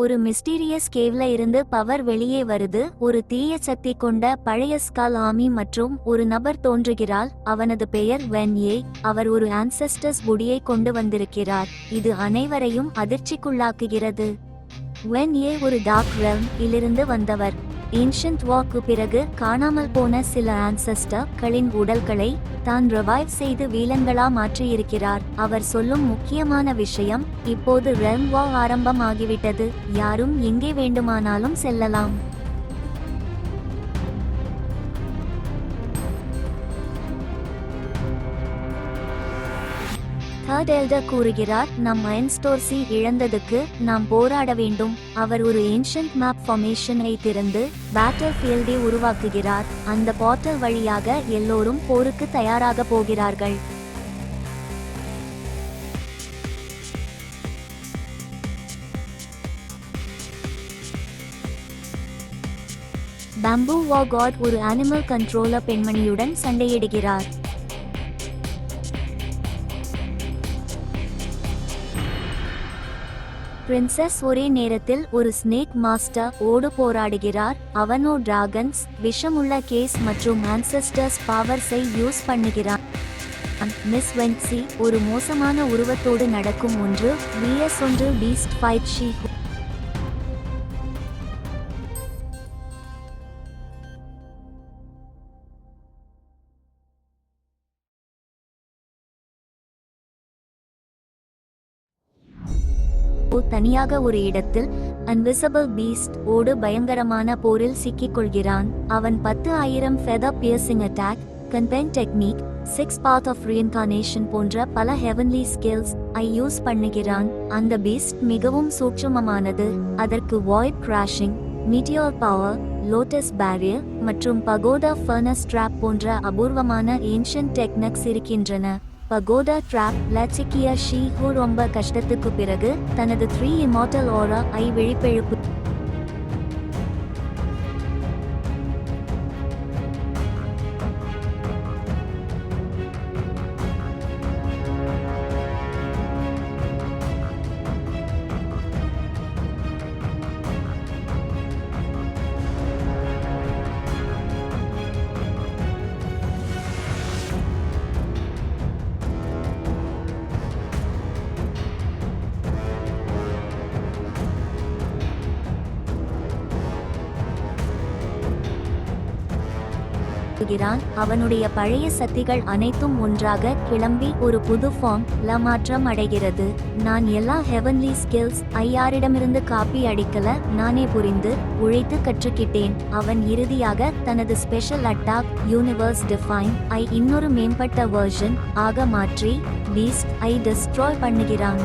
ஒரு மிஸ்டீரியஸ் கேவ்ல இருந்து பவர் வெளியே வருது. ஒரு தீய சக்தி கொண்ட பழைய ஸ்கால் ஆமி மற்றும் ஒரு நபர் தோன்றுகிறார். அவனது பெயர் வென் ஏ. அவர் ஒரு ஆன்செஸ்டர்ஸ் குடியை கொண்டு வந்திருக்கிறார். இது அனைவரையும் அதிர்ச்சிக்குள்ளாக்குகிறது. வென் ஏ ஒரு டார்க் ரெல்ம் இலிருந்து வந்தவர். ஏன்ஷியன்ட் வார்க்கு பிறகு காணாமல் போன சில ஆன்செஸ்டர்களின் உடல்களை தான் ரிவைவ் செய்து வீலன்களா மாற்றியிருக்கிறார். அவர் சொல்லும் முக்கியமான விஷயம், இப்போது ரெல்ம் வார் ஆரம்பமாகிவிட்டது, யாரும் எங்கே வேண்டுமானாலும் செல்லலாம். தேர்ட் எல்டர் கூறுகிறார், நம் அயன்ஸ்டோர்ஸை இழந்ததுக்கு நாம் போராட வேண்டும். அவர் ஒரு ஏன்ஷியன்ட் மேப் ஃபார்மேஷனை திறந்து பேட்டில் ஃபீல்டை உருவாக்குகிறார். அந்த போர்ட்டல் வழியாக எல்லோரும் போருக்கு தயாராக போகிறார்கள். பேம்பூ வா காட் ஒரு அனிமல் கண்ட்ரோலர் பெண்மணியுடன் சண்டையிடுகிறார். பிரின்சஸ் ஒரே நேரத்தில் ஒரு ஸ்னேக் மாஸ்டர் ஓடு போராடுகிறார். அவனோ டிராகன்ஸ், விஷமுள்ள கேஸ் மற்றும் ஆன்செஸ்டர்ஸ் பவர்ஸை யூஸ் பண்ணுகிறான். மிஸ் வென்சி ஒரு மோசமான உருவத்தோடு நடக்கும் ஒன்று vs 1 பீஸ்ட் ஃபைட். ஷீ தனியாக ஒரு இடத்தில் அன்விசிபிள் பீஸ்ட் ஓடு பயங்கரமான போரில் சிக்கிக்கொள்கிறான். அவன் 10,000 ஃபெதர் பியர்சிங் அட்டாக், கன்பென் டெக்னிக், 6 பாத் ஆஃப் ரீஇன்கார்னேஷன் போன்ற பல ஹெவன்லி ஸ்கில்ஸ் ஐ யூஸ் பண்ணுகிறான். அந்த பீஸ்ட் மிகவும் சூட்சுமமானது. அதற்கு void crashing, Meteor power, lotus barrier மற்றும் பகோடா ஃபர்னஸ் ட்ராப் போன்ற அபூர்வமான ஏன்ஷியன்ட் டெக்னிக்ஸ் இருக்கின்றன. பகோடா ட்ராப் லட்சிக்கிய ஷீ ஹூ ரொம்ப கஷ்டத்துக்கு பிறகு தனது 3 இமார்டல் ஆரா ஐ விழிப்பெழுப்பு அவனுடைய பழைய சக்திகள் அனைத்தும் ஒன்றாக கிளம்பி ஒரு புது ஃபார்ம் ல மாற்றம் அடைகிறது. நான் எல்லா ஹெவன்லி ஸ்கில்ஸ் யாரிடமிருந்து காப்பி அடிக்கல, நானே புரிந்து உழைத்து கற்றுக்கிட்டேன். அவன் இறுதியாக தனது ஸ்பெஷல் அட்டாக் யூனிவர்ஸ் டிஃபைன் இன்னொரு மேம்பட்ட வெர்ஷன் ஆக மாற்றி பீஸ்ட் டிஸ்ட்ராய் பண்ணுகிறான்.